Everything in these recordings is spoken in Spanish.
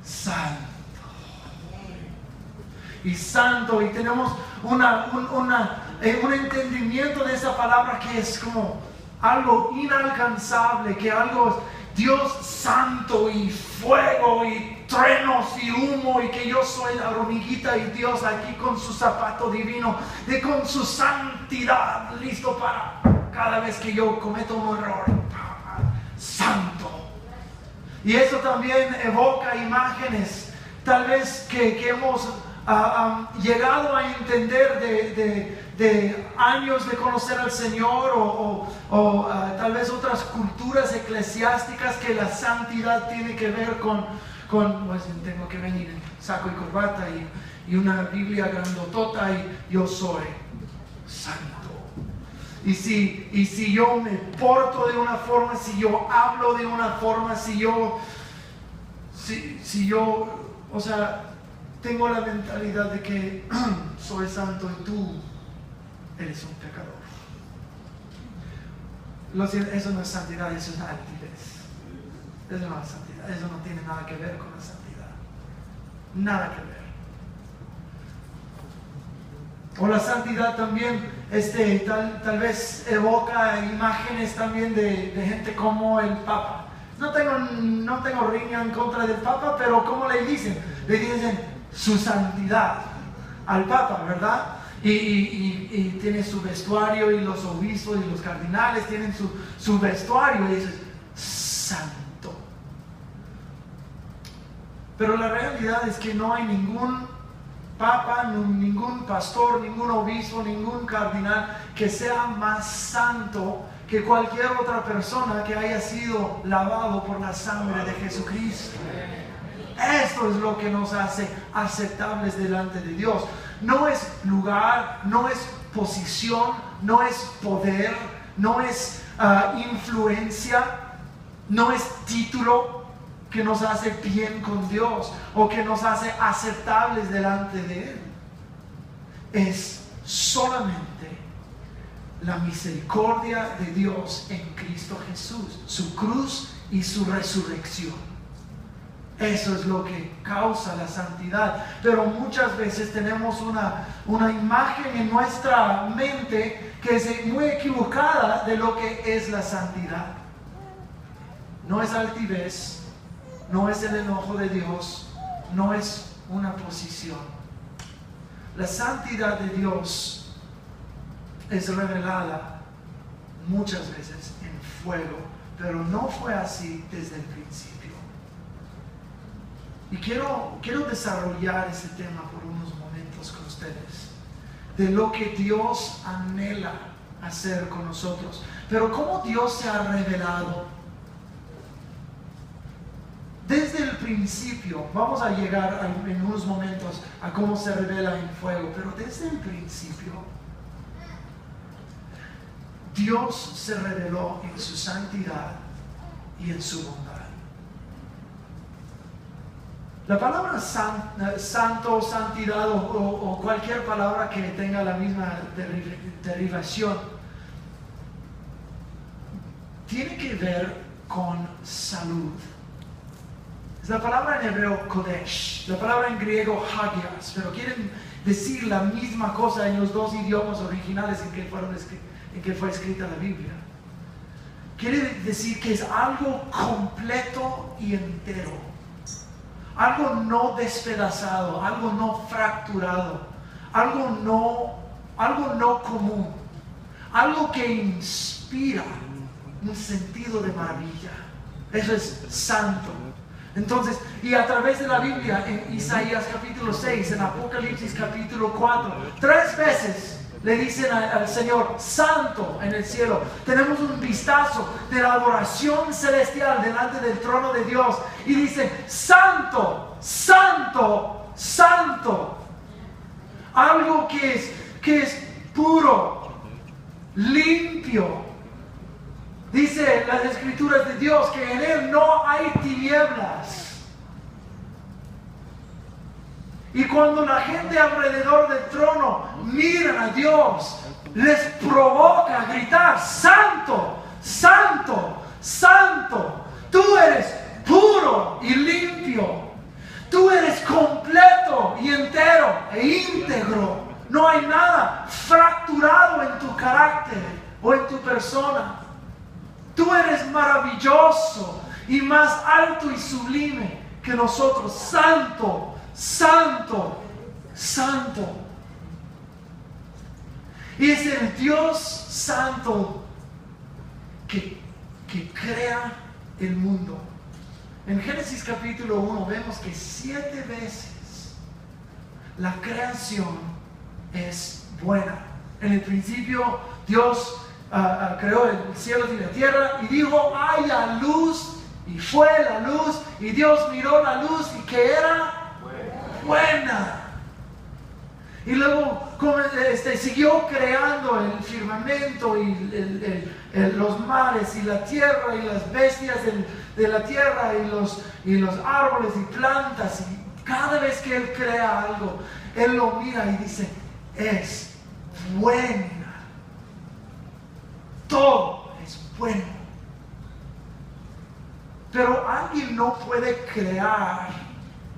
santo. Y santo, y tenemos un entendimiento de esa palabra que es como algo inalcanzable, que algo Dios santo y fuego y truenos y humo, y que yo soy la hormiguita y Dios aquí con su zapato divino, con su santidad, listo para cada vez que yo cometo un error. Santo. Y eso también evoca imágenes tal vez que hemos llegado a entender de años de conocer al Señor, o tal vez otras culturas eclesiásticas, que la santidad tiene que ver con pues, tengo que venir en saco y corbata y una Biblia grandotota y yo soy santo. Y si yo me porto de una forma, si yo hablo de una forma, si yo, o sea, tengo la mentalidad de que soy santo y tú eres un pecador. Eso no es santidad, eso es altivez. Eso no es santidad, eso no tiene nada que ver con la santidad. Nada que ver. O la santidad también tal vez evoca imágenes también de gente como el Papa. No tengo riña en contra del Papa, pero ¿cómo le dicen? Le dicen su santidad al Papa, ¿verdad? Y tiene su vestuario, y los obispos y los cardinales tienen su vestuario, y dices santo. Pero la realidad es que no hay ningún papa, ningún pastor, ningún obispo, ningún cardinal que sea más santo que cualquier otra persona que haya sido lavado por la sangre de Jesucristo. Esto es lo que nos hace aceptables delante de Dios. No es lugar, no es posición, no es poder, no es influencia, no es título que nos hace bien con Dios o que nos hace aceptables delante de Él. Es solamente la misericordia de Dios en Cristo Jesús, su cruz y su resurrección. Eso es lo que causa la santidad. Pero muchas veces tenemos una imagen en nuestra mente que es muy equivocada de lo que es la santidad. No es altivez, no es el enojo de Dios, no es una posición. La santidad de Dios es revelada muchas veces en fuego, pero no fue así desde el principio. Y quiero desarrollar ese tema por unos momentos con ustedes, de lo que Dios anhela hacer con nosotros, pero cómo Dios se ha revelado. Desde el principio, vamos a llegar en unos momentos a cómo se revela en fuego, pero desde el principio, Dios se reveló en su santidad y en su bondad. La palabra santo, santidad o cualquier palabra que tenga la misma derivación tiene que ver con salud. Es la palabra en hebreo kodesh, la palabra en griego hagios, pero quieren decir la misma cosa en los dos idiomas originales en que fue escrita la Biblia. Quiere decir que es algo completo y entero. Algo no despedazado, algo no fracturado, algo no común, algo que inspira un sentido de maravilla. Eso es santo. Entonces, y a través de la Biblia, en Isaías capítulo 6, en Apocalipsis capítulo 4, 3 veces le dicen al Señor, santo en el cielo. Tenemos un vistazo de la adoración celestial delante del trono de Dios. Y dice, santo, santo, santo. Algo que es puro, limpio. Dice las escrituras de Dios que en Él no hay tinieblas. Y cuando la gente alrededor del trono miran a Dios, les provoca gritar, santo, santo, santo. Tú eres puro y limpio. íntegro, no hay nada fracturado en tu carácter o en tu persona. Tú eres maravilloso y más alto y sublime que nosotros. Santo, santo, santo. Y es el Dios santo que crea el mundo. En Génesis capítulo 1 vemos que 7 veces la creación es buena. En el principio Dios creó el cielo y la tierra y dijo: haya luz, y fue la luz, y Dios miró la luz y que era buena. Y luego siguió creando el firmamento y los mares y la tierra y las bestias de la tierra y los árboles y plantas. Y cada vez que Él crea algo, Él lo mira y dice: es buena. Todo es bueno. Pero alguien no puede crear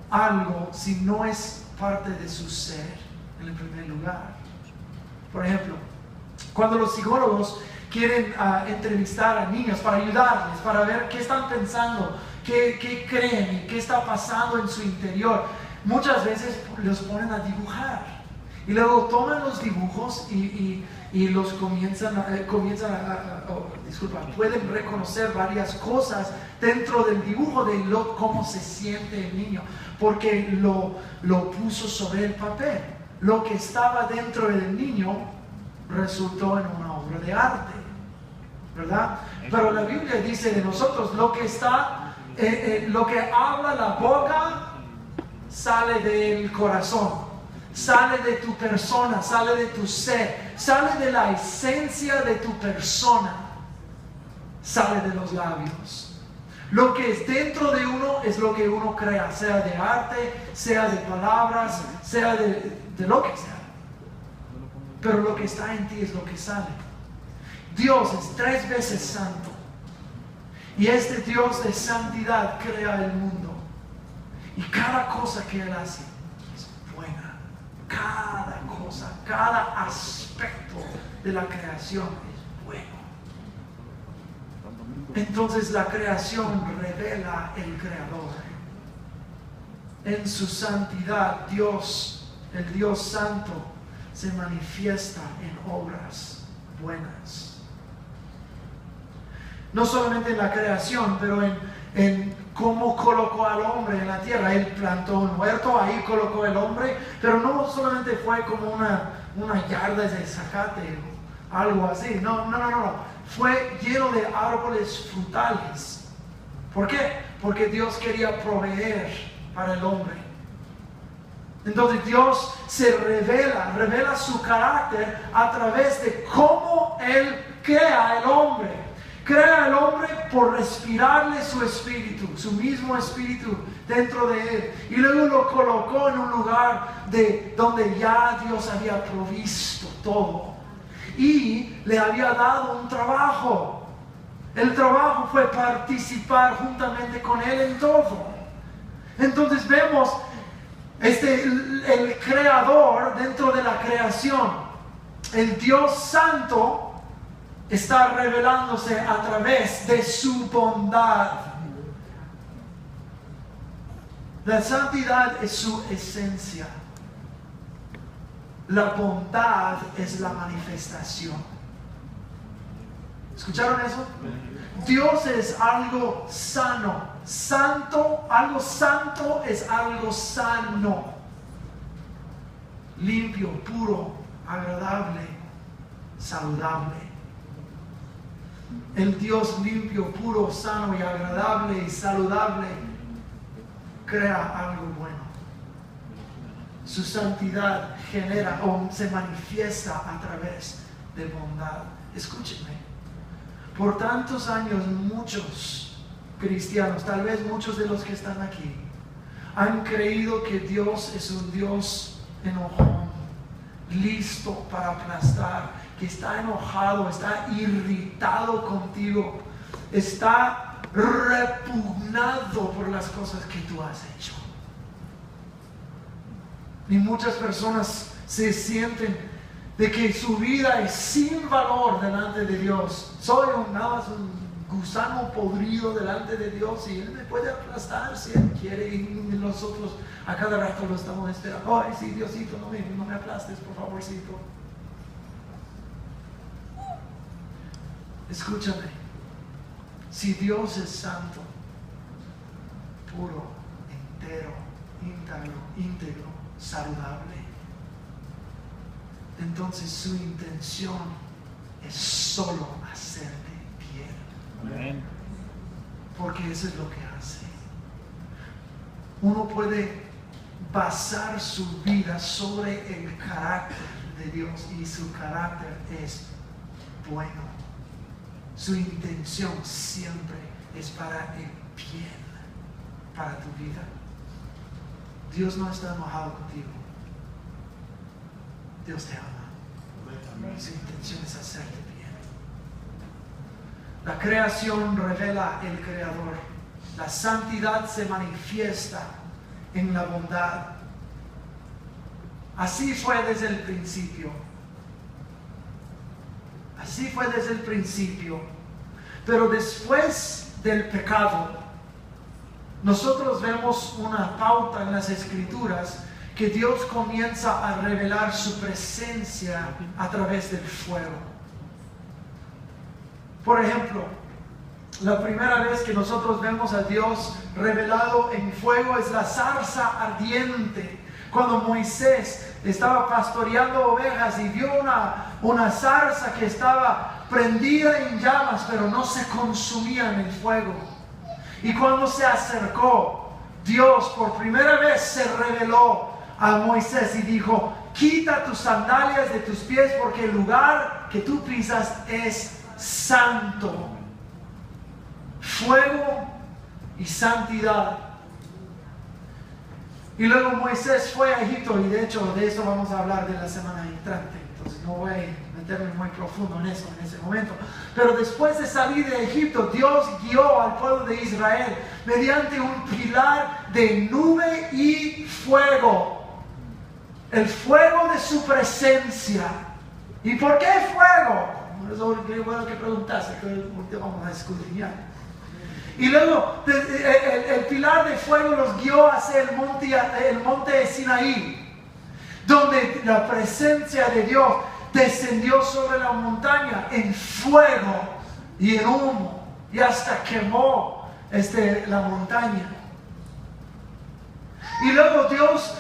algo si no es parte de su ser. En el primer lugar, por ejemplo, cuando los psicólogos quieren entrevistar a niños para ayudarles, para ver qué están pensando, qué creen y qué está pasando en su interior, muchas veces los ponen a dibujar y luego toman los dibujos y los pueden reconocer varias cosas dentro del dibujo de cómo se siente el niño, porque lo puso sobre el papel. Lo que estaba dentro del niño resultó en una obra de arte, ¿verdad? Pero la Biblia dice de nosotros: lo que habla la boca sale del corazón, sale de tu persona, sale de tu ser, sale de la esencia de tu persona, sale de los labios. Lo que es dentro de uno es lo que uno crea, sea de arte, sea de palabras, sea de lo que sea. Pero lo que está en ti es lo que sale. Dios es 3 veces santo. Y este Dios de santidad crea el mundo. Y cada cosa que Él hace es buena. Cada cosa, cada aspecto de la creación es bueno. Entonces la creación revela el Creador. En su santidad, Dios, el Dios santo, se manifiesta en obras buenas. No solamente en la creación, pero en cómo colocó al hombre en la tierra. Él plantó un huerto, ahí colocó el hombre, pero no solamente fue como una yarda de zacate o algo así. No. Fue lleno de árboles frutales. ¿Por qué? Porque Dios quería proveer para el hombre. Entonces Dios se revela su carácter a través de cómo Él crea al hombre. Crea al hombre por respirarle su espíritu, su mismo espíritu dentro de él. Y luego lo colocó en un lugar donde ya Dios había provisto todo. Y le había dado un trabajo. El trabajo fue participar juntamente con Él en todo. Entonces vemos el creador dentro de la creación. El Dios santo está revelándose a través de su bondad. La santidad es su esencia. La bondad es la manifestación. ¿Escucharon eso? Dios es algo sano. Algo santo es algo sano. Limpio, puro, agradable, saludable. El Dios limpio, puro, sano y agradable y saludable crea algo bueno. Su santidad genera o se manifiesta a través de bondad. Escúchenme. Por tantos años muchos cristianos, tal vez muchos de los que están aquí, han creído que Dios es un Dios enojón, listo para aplastar, que está enojado, está irritado contigo, está repugnado por las cosas que tú has hecho. Y muchas personas se sienten de que su vida es sin valor delante de Dios. Soy nada más un gusano podrido delante de Dios y Él me puede aplastar si Él quiere, y nosotros a cada rato lo estamos esperando. Ay, sí, Diosito, no me aplastes, por favorcito. Escúchame, si Dios es santo, puro, entero, íntegro, saludable, entonces su intención es solo hacerte bien. Amén. Porque eso es lo que hace. Uno puede basar su vida sobre el carácter de Dios, y su carácter es bueno. Su intención siempre es para el bien, para tu vida. Dios no está enojado contigo. Dios te ama. Su intención es hacerte bien. La creación revela el Creador. La santidad se manifiesta en la bondad. Así fue desde el principio. Así fue desde el principio. Pero después del pecado, nosotros vemos una pauta en las Escrituras que Dios comienza a revelar su presencia a través del fuego. Por ejemplo, la primera vez que nosotros vemos a Dios revelado en fuego es la zarza ardiente. Cuando Moisés estaba pastoreando ovejas y vio una zarza que estaba prendida en llamas, pero no se consumía en el fuego. Y cuando se acercó, Dios por primera vez se reveló a Moisés y dijo: quita tus sandalias de tus pies, porque el lugar que tú pisas es santo. Fuego y santidad. Y luego Moisés fue a Egipto, y de hecho de eso vamos a hablar de la semana entrante, entonces no voy a meterme muy profundo en eso en ese momento. Pero después de salir de Egipto, Dios guió al pueblo de Israel mediante un pilar de nube y fuego. El fuego de su presencia. ¿Y por qué fuego? Eso es bueno que preguntaste, que vamos a escudriñar. Y luego el pilar de fuego los guió hacia el monte Sinaí, donde la presencia de Dios descendió sobre la montaña en fuego y en humo, y hasta quemó la montaña. Y luego Dios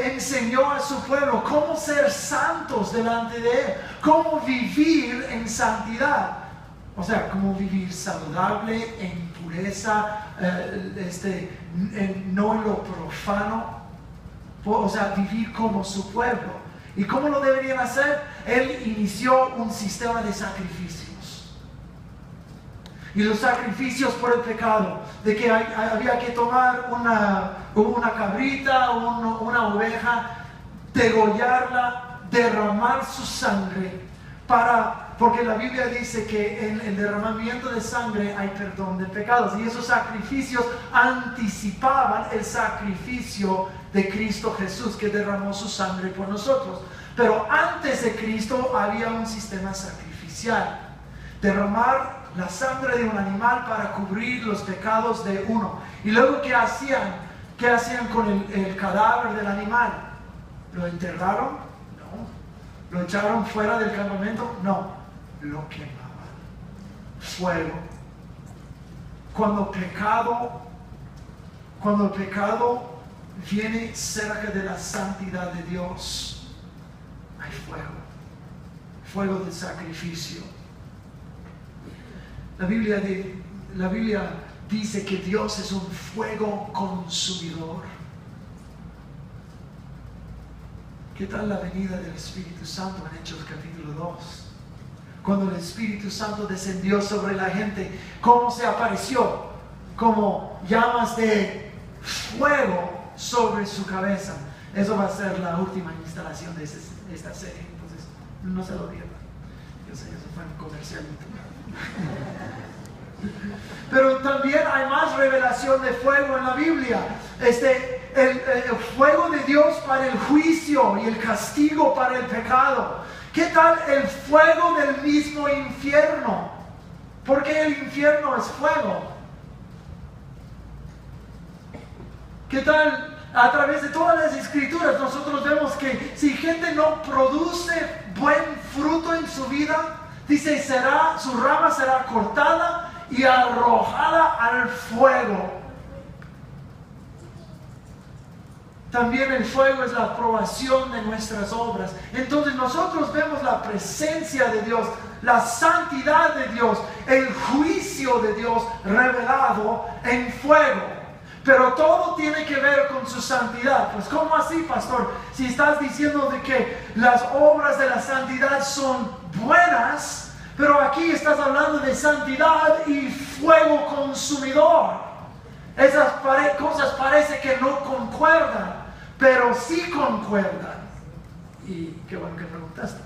enseñó a su pueblo cómo ser santos delante de Él, cómo vivir en santidad. O sea, cómo vivir saludable, en pureza, no en lo profano. O sea, vivir como su pueblo. ¿Y cómo lo deberían hacer? Él inició un sistema de sacrificios. Y los sacrificios por el pecado, de que había que tomar una cabrita, una oveja, degollarla, derramar su sangre, porque la Biblia dice que en el derramamiento de sangre hay perdón de pecados, y esos sacrificios anticipaban el sacrificio de Cristo Jesús, que derramó su sangre por nosotros. Pero antes de Cristo había un sistema sacrificial: derramar la sangre de un animal para cubrir los pecados de uno. Y luego, ¿qué hacían? ¿Qué hacían con el cadáver del animal? ¿Lo enterraron? No. ¿Lo echaron fuera del campamento? No. Lo quemaban. Fuego. Cuando el pecado viene cerca de la santidad de Dios, hay fuego. Fuego del sacrificio. La Biblia dice que Dios es un fuego consumidor. ¿Qué tal la venida del Espíritu Santo en Hechos capítulo 2? Cuando el Espíritu Santo descendió sobre la gente, ¿cómo se apareció? Como llamas de fuego sobre su cabeza. Eso va a ser la última instalación de esta serie, entonces no se lo pierdan. Yo sé, eso fue un comercial. Pero también hay más revelación de fuego en la Biblia. El fuego de Dios para el juicio y el castigo para el pecado. ¿Qué tal el fuego del mismo infierno? Porque el infierno es fuego. ¿Qué tal? A través de todas las escrituras nosotros vemos que si gente no produce buen fruto en su vida, dice, su rama será cortada y arrojada al fuego. También el fuego es la aprobación de nuestras obras. Entonces nosotros vemos la presencia de Dios, la santidad de Dios, el juicio de Dios revelado en fuego. Pero todo tiene que ver con su santidad. Pues ¿cómo así, pastor? Si estás diciendo de que las obras de la santidad son buenas, pero aquí estás hablando de santidad y fuego consumidor. Esas cosas parece que no concuerdan, pero sí concuerdan. Y qué bueno que preguntaste.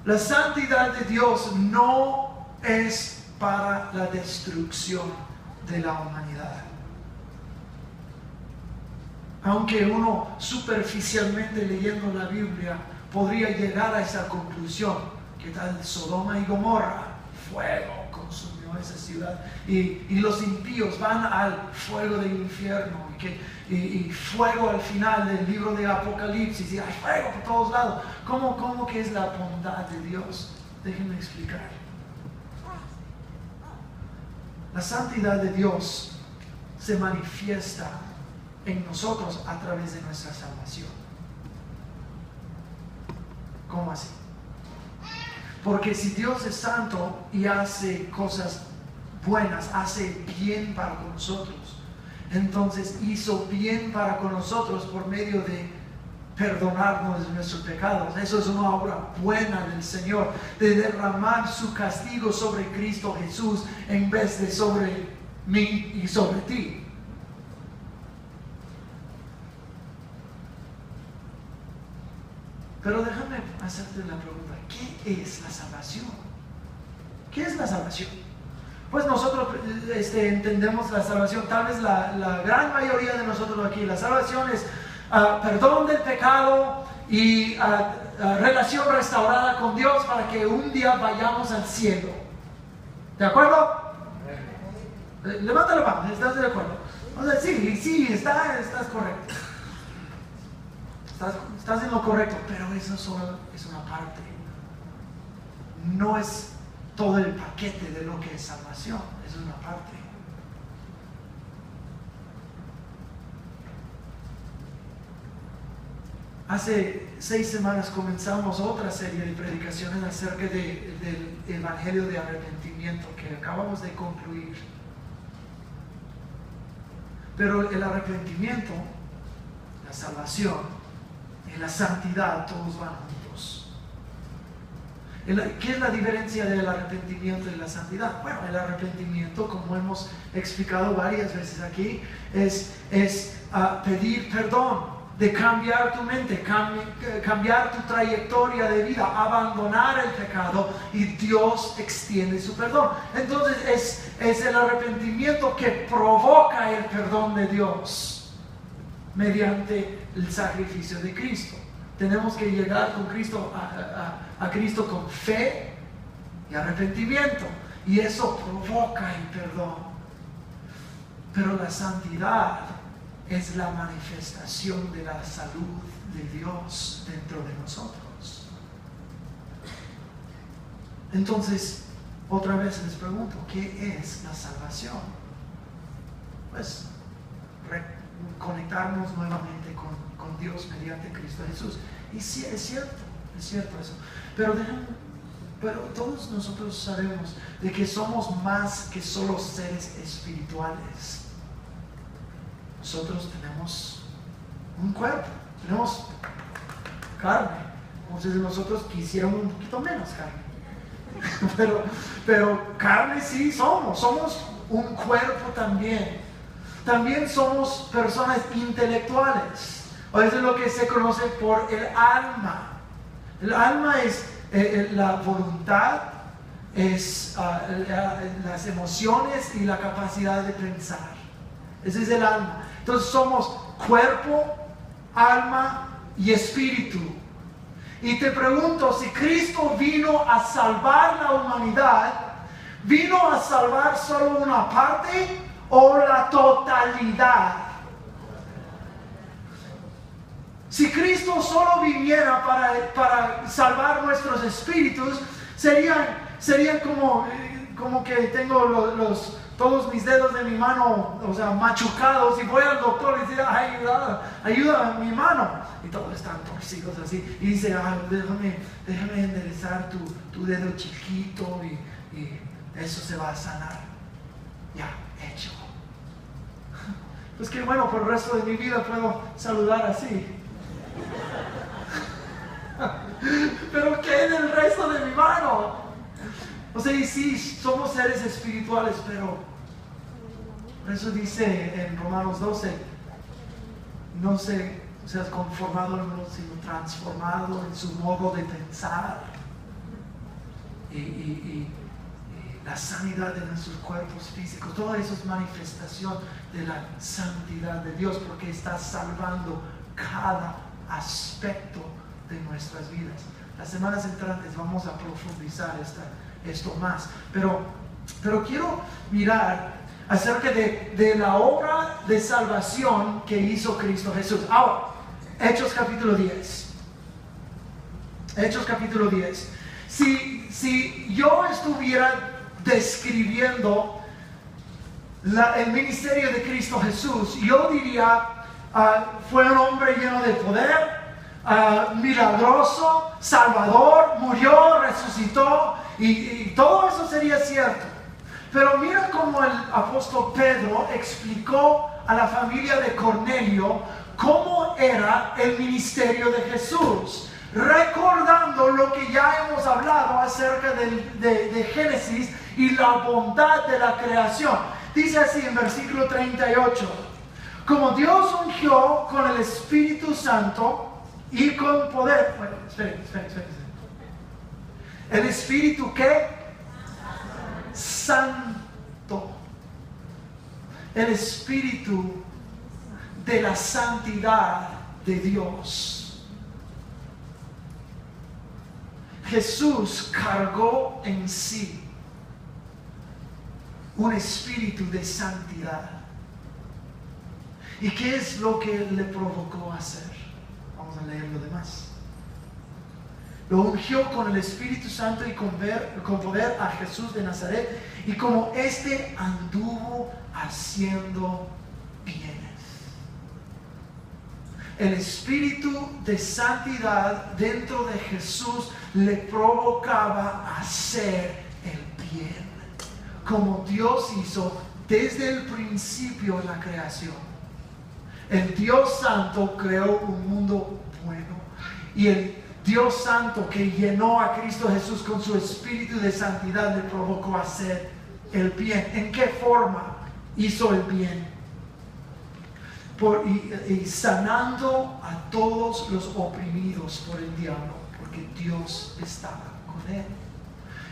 La santidad de Dios no es para la destrucción de la humanidad. Aunque uno superficialmente leyendo la Biblia podría llegar a esa conclusión, que tal Sodoma y Gomorra, fuego consumió esa ciudad y los impíos van al fuego del infierno y fuego al final del libro de Apocalipsis y hay fuego por todos lados. ¿Cómo que es la bondad de Dios? Déjenme explicar. La santidad de Dios se manifiesta en nosotros a través de nuestra salvación. ¿Cómo así? Porque si Dios es santo y hace cosas buenas, hace bien para nosotros, entonces hizo bien para con nosotros por medio de perdonarnos de nuestros pecados. Eso es una obra buena del Señor, de derramar su castigo sobre Cristo Jesús en vez de sobre mí y sobre ti. Pero déjame hacerte la pregunta, ¿qué es la salvación? ¿Qué es la salvación? Pues nosotros entendemos la salvación, tal vez la gran mayoría de nosotros aquí, la salvación es perdón del pecado y relación restaurada con Dios para que un día vayamos al cielo. ¿De acuerdo? Levanta la mano, ¿estás de acuerdo? O sea, sí, estás correcto. Estás en lo correcto, pero eso solo es una parte. No es todo el paquete de lo que es salvación, es una parte. Hace 6 semanas comenzamos otra serie de predicaciones acerca del Evangelio de arrepentimiento que acabamos de concluir. Pero el arrepentimiento, la salvación y la santidad, todos van juntos. ¿Qué es la diferencia del arrepentimiento y la santidad? Bueno, el arrepentimiento, como hemos explicado varias veces aquí, es pedir perdón, de cambiar tu mente, cambiar tu trayectoria de vida, abandonar el pecado y Dios extiende su perdón. Entonces es el arrepentimiento que provoca el perdón de Dios mediante el sacrificio de Cristo. Tenemos que llegar con Cristo a Cristo con fe y arrepentimiento y eso provoca el perdón. Pero la santidad es la manifestación de la salud de Dios dentro de nosotros. Entonces, otra vez les pregunto, ¿qué es la salvación? Pues, conectarnos nuevamente con Dios mediante Cristo Jesús. Y sí, es cierto eso. Pero todos nosotros sabemos de que somos más que solo seres espirituales. Nosotros tenemos un cuerpo, tenemos carne. Entonces nosotros quisiéramos un poquito menos carne. pero carne sí somos un cuerpo también. También somos personas intelectuales. O eso es lo que se conoce por el alma. El alma es la voluntad, es las emociones y la capacidad de pensar. Ese es el alma. Entonces somos cuerpo, alma y espíritu. Y te pregunto, si Cristo vino a salvar la humanidad, ¿vino a salvar solo una parte o la totalidad? Si Cristo solo viniera para salvar nuestros espíritus, serían como que tengo todos mis dedos de mi mano, o sea, machucados, y voy al doctor y dice, ayuda mi mano, y todos están torcidos así, y dice, déjame enderezar tu dedo chiquito, y eso se va a sanar. Ya, hecho. Pues que bueno, por el resto de mi vida puedo saludar así. Pero ¿qué del resto de mi mano? O sea, y sí, somos seres espirituales, pero por eso dice en Romanos 12, no seas conformado al mundo, sino transformado en su modo de pensar. Y la sanidad de nuestros cuerpos físicos, todo eso es manifestación de la santidad de Dios, porque está salvando cada aspecto de nuestras vidas. Las semanas entrantes vamos a profundizar esto más, pero quiero mirar acerca de la obra de salvación que hizo Cristo Jesús. Ahora, Hechos capítulo 10. Hechos capítulo 10. Si yo estuviera describiendo el ministerio de Cristo Jesús, yo diría, fue un hombre lleno de poder, milagroso, salvador, murió, resucitó, y todo eso sería cierto. Pero mira cómo el apóstol Pedro explicó a la familia de Cornelio cómo era el ministerio de Jesús, recordando lo que ya hemos hablado acerca de Génesis y la bondad de la creación. Dice así en versículo 38, como Dios ungió con el Espíritu Santo y con poder. Bueno, esperen. ¿El Espíritu qué? Santo. El Espíritu de la santidad de Dios. Jesús cargó en sí un espíritu de santidad. ¿Y qué es lo que le provocó a hacer? Vamos a leer lo demás. Lo ungió con el Espíritu Santo y con poder a Jesús de Nazaret, y como éste anduvo haciendo bienes. El espíritu de santidad dentro de Jesús le provocaba a hacer el bien, como Dios hizo desde el principio en la creación. El Dios Santo creó un mundo bueno, y el Dios Santo que llenó a Cristo Jesús con su espíritu de santidad le provocó a hacer el bien. ¿En qué forma hizo el bien? Y sanando a todos los oprimidos por el diablo, porque Dios estaba con él.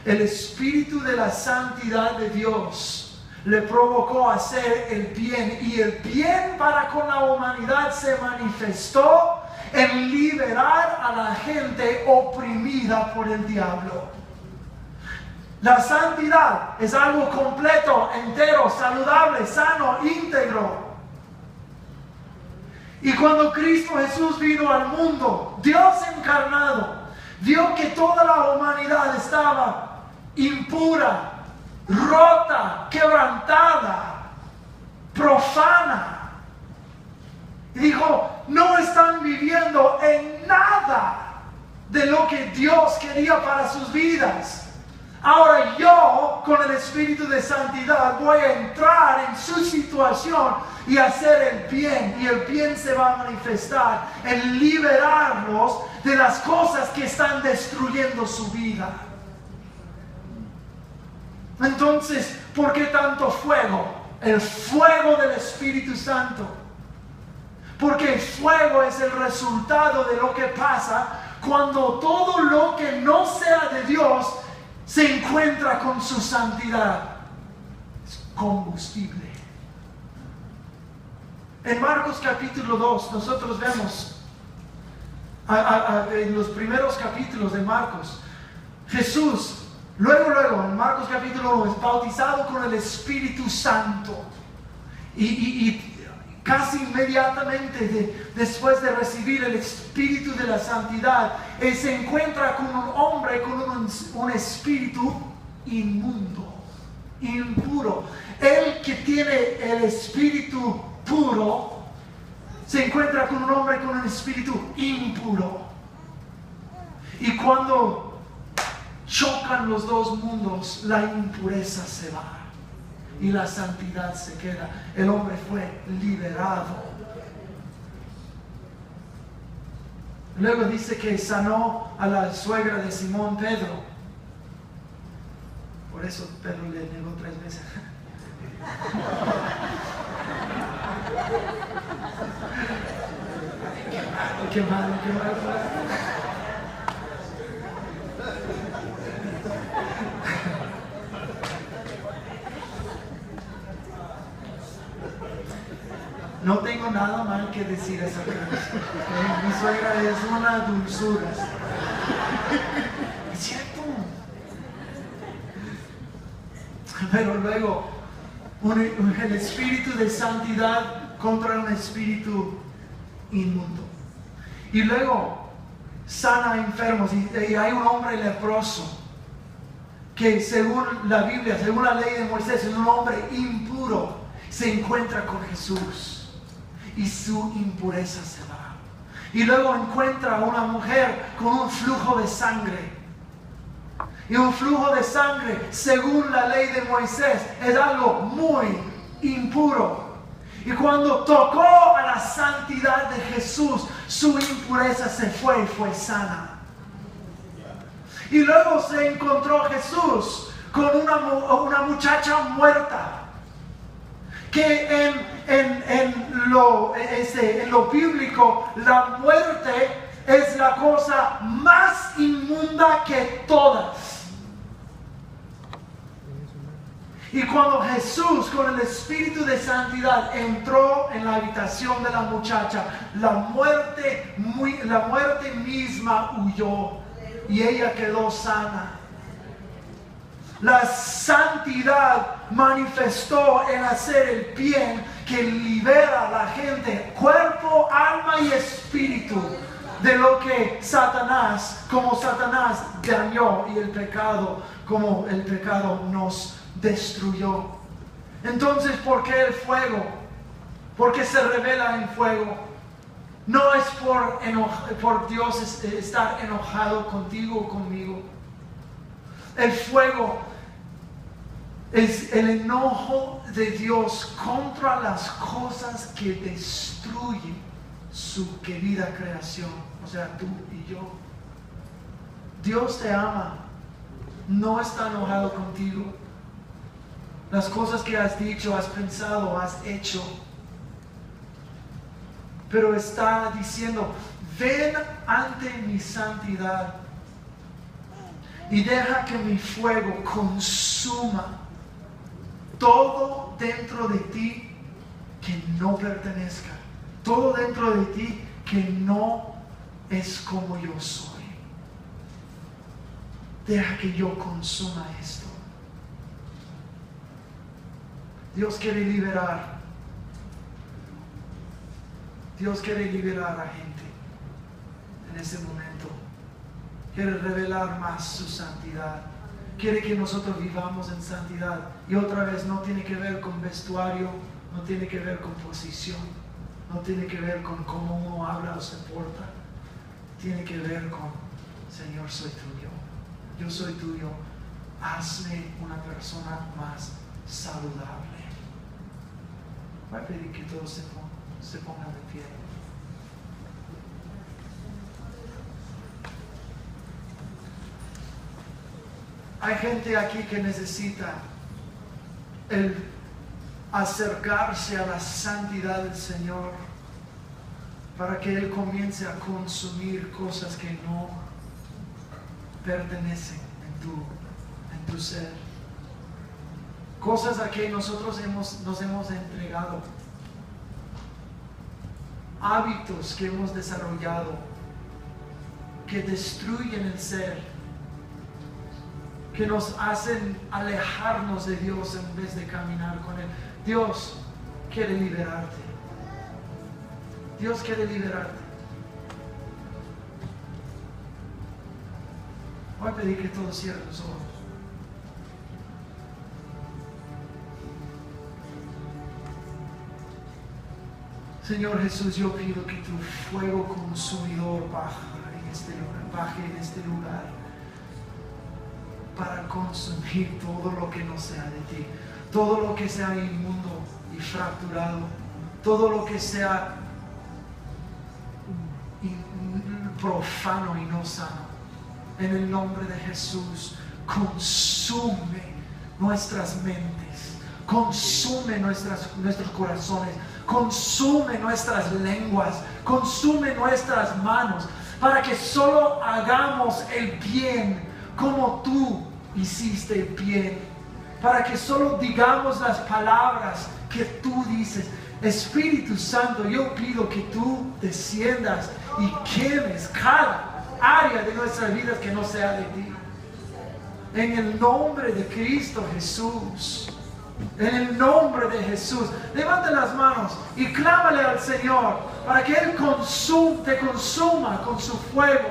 El espíritu de la santidad de Dios le provocó a hacer el bien, y el bien para con la humanidad se manifestó en liberar a la gente oprimida por el diablo. La santidad es algo completo, entero, saludable, sano, íntegro. Y cuando Cristo Jesús vino al mundo, Dios encarnado, vio que toda la humanidad estaba impura, rota, quebrantada, profana. Y dijo, no están viviendo en nada de lo que Dios quería para sus vidas. Ahora yo, con el espíritu de santidad, voy a entrar en su situación y hacer el bien. Y el bien se va a manifestar en liberarlos de las cosas que están destruyendo su vida. Entonces, ¿por qué tanto fuego? El fuego del Espíritu Santo. Porque el fuego es el resultado de lo que pasa cuando todo lo que no sea de Dios se encuentra con su santidad. Es combustible. En Marcos capítulo 2 nosotros vemos en los primeros capítulos de Marcos, Jesús luego en Marcos capítulo 1 es bautizado con el Espíritu Santo y casi inmediatamente después de recibir el Espíritu de la Santidad, él se encuentra con un hombre con un espíritu inmundo, impuro. Él que tiene el espíritu puro se encuentra con un hombre con un espíritu impuro. Y cuando chocan los dos mundos, la impureza se va y la santidad se queda. El hombre fue liberado. Luego dice que sanó a la suegra de Simón Pedro. Por eso Pedro le negó 3 veces. Qué malo. No tengo nada mal que decir esa cosa. Mi suegra es una dulzura. Es cierto. Pero luego, el espíritu de santidad contra un espíritu inmundo. Y luego, sana a enfermos. Y hay un hombre leproso que según la Biblia, según la ley de Moisés, es un hombre impuro. Se encuentra con Jesús y su impureza se va. Y luego encuentra a una mujer con un flujo de sangre. Y un flujo de sangre, según la ley de Moisés, es algo muy impuro. Y cuando tocó a la santidad de Jesús, su impureza se fue y fue sana. Y luego se encontró Jesús con una muchacha muerta, que en lo bíblico la muerte es la cosa más inmunda que todas. Y cuando Jesús con el Espíritu de Santidad entró en la habitación de la muchacha, la muerte misma huyó y ella quedó sana. La santidad manifestó en hacer el bien que libera a la gente, cuerpo, alma y espíritu, de lo que Satanás dañó, y el pecado, como el pecado nos destruyó. Entonces, ¿por qué el fuego? Porque se revela en fuego. No es por Dios estar enojado contigo o conmigo. El fuego es el enojo de Dios contra las cosas que destruyen su querida creación, o sea, tú y yo. Dios te ama, no está enojado contigo. Las cosas que has dicho, has pensado, has hecho, pero está diciendo: ven ante mi santidad y deja que mi fuego consuma todo dentro de ti que no pertenezca, todo dentro de ti que no es como yo soy. Deja que yo consuma esto. Dios quiere liberar. Dios quiere liberar a gente en ese momento. Quiere revelar más su santidad. Quiere que nosotros vivamos en santidad. Y otra vez, no tiene que ver con vestuario, no tiene que ver con posición, no tiene que ver con cómo uno habla o se porta. Tiene que ver con: Señor, soy tuyo. Yo soy tuyo. Hazme una persona más saludable. Voy a pedir que todos se pongan de pie. Hay gente aquí que necesita el acercarse a la santidad del Señor. para que Él comience a consumir cosas que no pertenecen en tu ser. Cosas a que nosotros nos hemos entregado. Hábitos que hemos desarrollado que destruyen el ser, que nos hacen alejarnos de Dios en vez de caminar con Él. Dios quiere liberarte. Dios quiere liberarte. Voy a pedir que todos cierren los ojos. Señor Jesús, yo pido que tu fuego consumidor baje en este lugar para consumir todo lo que no sea de ti, todo lo que sea inmundo y fracturado, todo lo que sea profano y no sano. En el nombre de Jesús, consume nuestras mentes, consume nuestros corazones, consume nuestras lenguas, consume nuestras manos, para que solo hagamos el bien como tú hiciste el bien, para que solo digamos las palabras que tú dices. Espíritu Santo, yo pido que tú desciendas y quemes cada área de nuestras vidas que no sea de ti. En el nombre de Cristo Jesús. En el nombre de Jesús. Levanta las manos y clámale al Señor para que Él te consuma con su fuego.